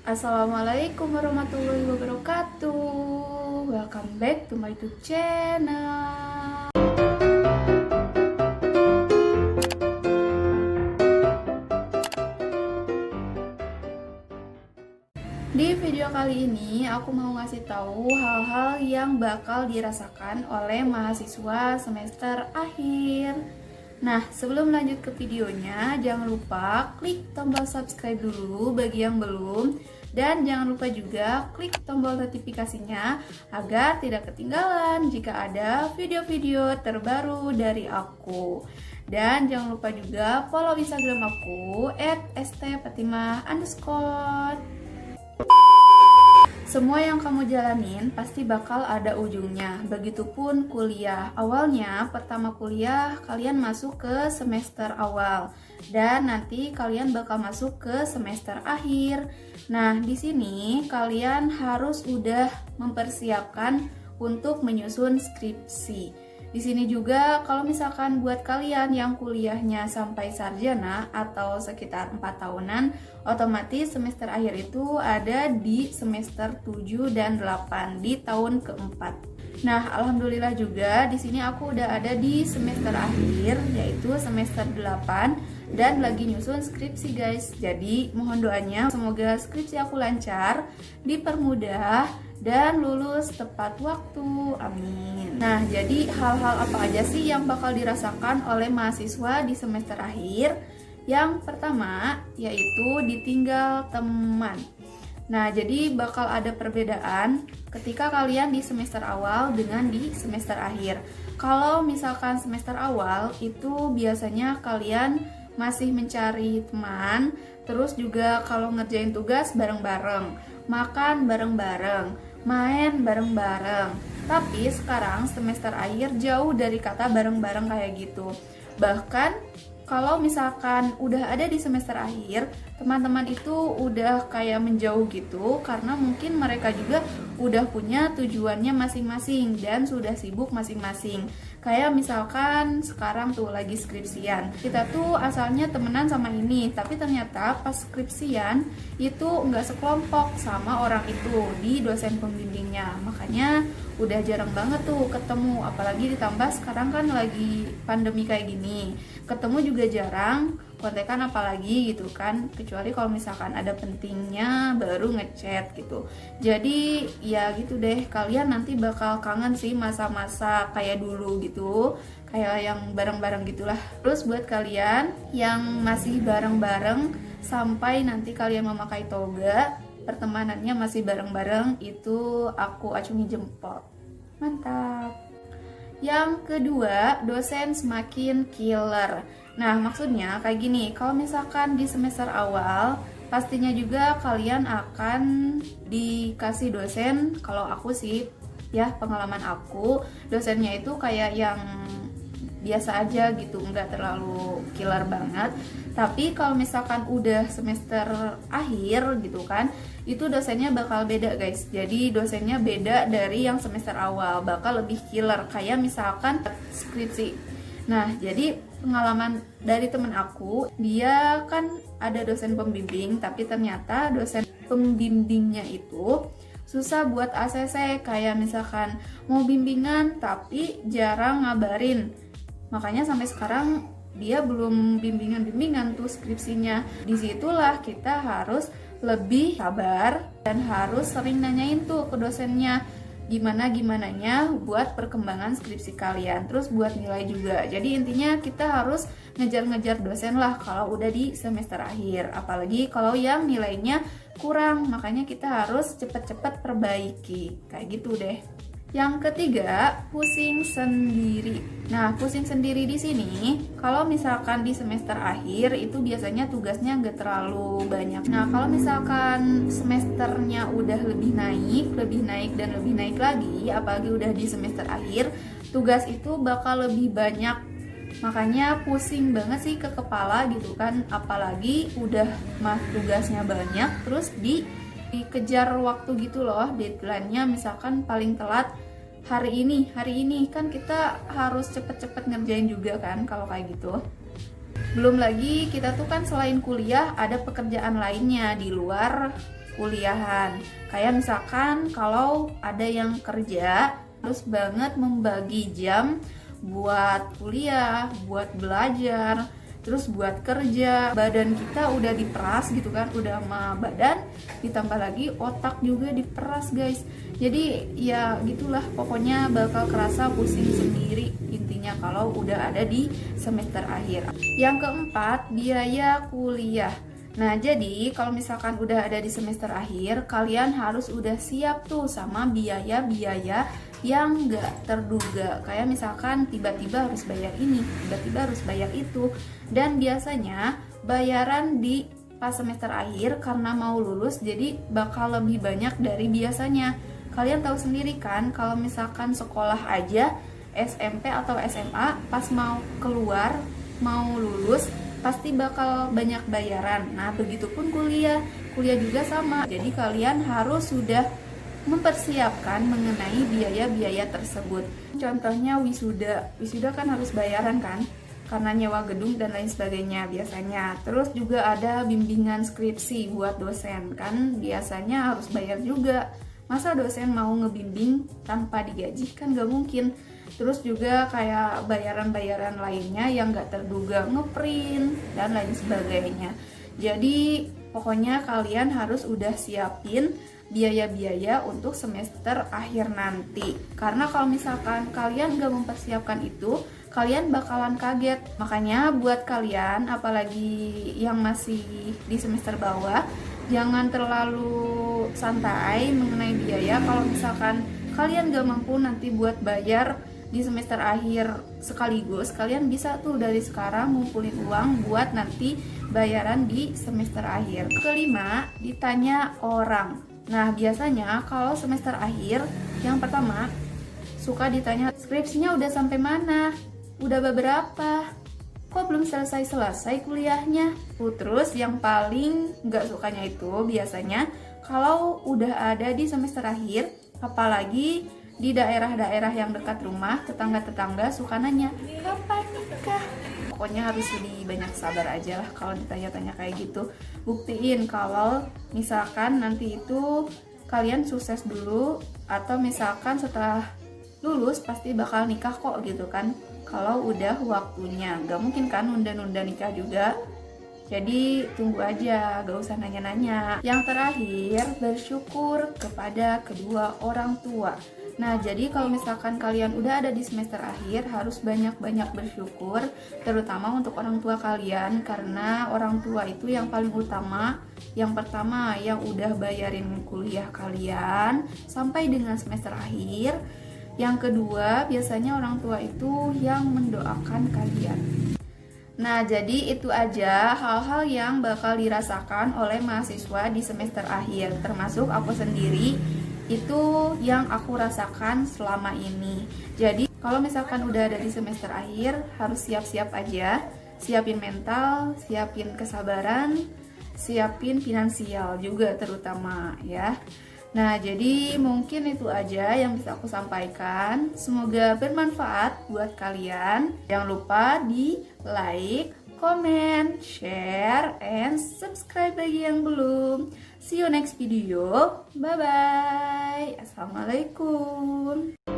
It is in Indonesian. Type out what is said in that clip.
Assalamualaikum warahmatullahi wabarakatuh. Welcome back to my YouTube channel. Di video kali ini aku mau ngasih tahu hal-hal yang bakal dirasakan oleh mahasiswa semester akhir. Nah, sebelum lanjut ke videonya, jangan lupa klik tombol subscribe dulu bagi yang belum. Dan jangan lupa juga klik tombol notifikasinya agar tidak ketinggalan jika ada video-video terbaru dari aku. Dan jangan lupa juga follow Instagram aku @stfatima_. Semua yang kamu jalanin pasti bakal ada ujungnya. Begitupun kuliah. Awalnya, pertama kuliah, kalian masuk ke semester awal. Dan nanti kalian bakal masuk ke semester akhir. Nah, di sini kalian harus udah mempersiapkan untuk menyusun skripsi. Di sini juga kalau misalkan buat kalian yang kuliahnya sampai sarjana atau sekitar 4 tahunan, otomatis semester akhir itu ada di semester 7 dan 8 di tahun keempat. Nah, alhamdulillah juga di sini aku udah ada di semester akhir, yaitu semester 8 dan lagi nyusun skripsi guys. Jadi mohon doanya semoga skripsi aku lancar, dipermudah dan lulus tepat waktu. Amin. Nah, jadi hal-hal apa aja sih yang bakal dirasakan oleh mahasiswa di semester akhir? Yang pertama yaitu ditinggal teman. Nah, jadi bakal ada perbedaan ketika kalian di semester awal dengan di semester akhir. Kalau misalkan semester awal itu biasanya kalian masih mencari teman, terus juga kalau ngerjain tugas bareng-bareng, makan bareng-bareng, main bareng-bareng. Tapi sekarang semester akhir jauh dari kata bareng-bareng kayak gitu. Bahkan kalau misalkan udah ada di semester akhir, teman-teman itu udah kayak menjauh gitu karena mungkin mereka juga udah punya tujuannya masing-masing dan sudah sibuk masing-masing. Kayak misalkan sekarang tuh lagi skripsian, kita tuh asalnya temenan sama ini, tapi ternyata pas skripsian itu nggak sekelompok sama orang itu di dosen pembimbingnya. Makanya udah jarang banget tuh ketemu, apalagi ditambah sekarang kan lagi pandemi kayak gini, ketemu juga jarang, kontekan apalagi gitu kan, kecuali kalau misalkan ada pentingnya baru ngechat gitu. Jadi ya gitu deh, kalian nanti bakal kangen sih masa-masa kayak dulu gitu, kayak yang bareng-bareng gitulah. Terus buat kalian yang masih bareng-bareng sampai nanti kalian memakai toga, pertemanannya masih bareng-bareng, itu aku acungi jempol. Mantap. Yang kedua, dosen semakin killer. Nah, maksudnya kayak gini, kalau misalkan di semester awal, pastinya juga kalian akan dikasih dosen, kalau aku sih, ya pengalaman aku, dosennya itu kayak yang biasa aja gitu, nggak terlalu killer banget. Tapi kalau misalkan udah semester akhir gitu kan, itu dosennya bakal beda guys. Jadi dosennya beda dari yang semester awal, bakal lebih killer. Kayak misalkan skripsi. Nah, jadi pengalaman dari temen aku, dia kan ada dosen pembimbing, tapi ternyata dosen pembimbingnya itu susah buat ACC. Kayak misalkan mau bimbingan tapi jarang ngabarin. Makanya sampai sekarang dia belum bimbingan tuh skripsinya. Disitulah kita harus lebih sabar dan harus sering nanyain tuh ke dosennya gimananya buat perkembangan skripsi kalian, terus buat nilai juga. Jadi intinya kita harus ngejar-ngejar dosen lah kalau udah di semester akhir, apalagi kalau yang nilainya kurang, makanya kita harus cepet-cepet perbaiki kayak gitu deh. Yang ketiga, pusing sendiri. Nah, pusing sendiri di sini, kalau misalkan di semester akhir itu biasanya tugasnya nggak terlalu banyak. Nah, kalau misalkan semesternya udah lebih naik dan lebih naik lagi, apalagi udah di semester akhir, tugas itu bakal lebih banyak. Makanya pusing banget sih ke kepala gitu kan, apalagi udah tugasnya banyak, terus dikejar waktu gitu loh, deadline-nya misalkan paling telat hari ini kan kita harus cepet-cepet ngerjain juga kan kalau kayak gitu. Belum lagi kita tuh kan selain kuliah ada pekerjaan lainnya di luar kuliahan. Kayak misalkan kalau ada yang kerja, harus banget membagi jam buat kuliah, buat belajar, terus buat kerja. Badan kita udah diperas gitu kan, udah sama badan, ditambah lagi otak juga diperas guys. Jadi ya gitulah, pokoknya bakal kerasa pusing sendiri intinya kalau udah ada di semester akhir. Yang keempat, biaya kuliah. Nah, jadi kalau misalkan udah ada di semester akhir, kalian harus udah siap tuh sama biaya-biaya yang nggak terduga. Kayak misalkan tiba-tiba harus bayar ini, tiba-tiba harus bayar itu. Dan biasanya bayaran di pas semester akhir karena mau lulus, jadi bakal lebih banyak dari biasanya. Kalian tahu sendiri kan, kalau misalkan sekolah aja, SMP atau SMA, pas mau keluar, mau lulus, pasti bakal banyak bayaran. Nah, begitupun kuliah juga sama. Jadi kalian harus sudah mempersiapkan mengenai biaya-biaya tersebut. Contohnya wisuda kan harus bayaran kan, karena nyewa gedung dan lain sebagainya biasanya. Terus juga ada bimbingan skripsi buat dosen kan, biasanya harus bayar juga. Masa dosen mau ngebimbing tanpa digaji? Kan gak mungkin. Terus juga kayak bayaran-bayaran lainnya yang gak terduga, ngeprint dan lain sebagainya. Jadi pokoknya kalian harus udah siapin biaya-biaya untuk semester akhir nanti. Karena kalau misalkan kalian gak mempersiapkan itu, kalian bakalan kaget. Makanya buat kalian, apalagi yang masih di semester bawah, jangan terlalu santai mengenai biaya. Kalau misalkan kalian gak mampu nanti buat bayar di semester akhir sekaligus, kalian bisa tuh dari sekarang ngumpulin uang buat nanti bayaran di semester akhir. Kelima, ditanya orang. Nah, biasanya kalau semester akhir, yang pertama suka ditanya, skripsinya udah sampai mana? Udah beberapa? Kok belum selesai-selesai kuliahnya? Terus yang paling nggak sukanya itu biasanya kalau udah ada di semester akhir, apalagi di daerah-daerah yang dekat rumah, tetangga-tetangga suka nanya, kapan nikah? Pokoknya harus lebih banyak sabar aja lah kalau ditanya-tanya kayak gitu. Buktiin kalau misalkan nanti itu kalian sukses dulu, atau misalkan setelah lulus pasti bakal nikah kok gitu kan. Kalau udah waktunya, gak mungkin kan nunda-nunda nikah juga. Jadi tunggu aja, gak usah nanya-nanya. Yang terakhir, bersyukur kepada kedua orang tua. Nah, jadi kalau misalkan kalian udah ada di semester akhir, harus banyak-banyak bersyukur, terutama untuk orang tua kalian, karena orang tua itu yang paling utama. Yang pertama, yang udah bayarin kuliah kalian sampai dengan semester akhir. Yang kedua, biasanya orang tua itu yang mendoakan kalian. Nah, jadi itu aja hal-hal yang bakal dirasakan oleh mahasiswa di semester akhir, termasuk aku sendiri. Itu yang aku rasakan selama ini. Jadi kalau misalkan udah ada di semester akhir, harus siap-siap aja. Siapin mental, siapin kesabaran, siapin finansial juga terutama ya. Nah, jadi mungkin itu aja yang bisa aku sampaikan. Semoga bermanfaat buat kalian. Jangan lupa di like, comment, share, and subscribe bagi yang belum. See you next video. Bye-bye. Assalamualaikum.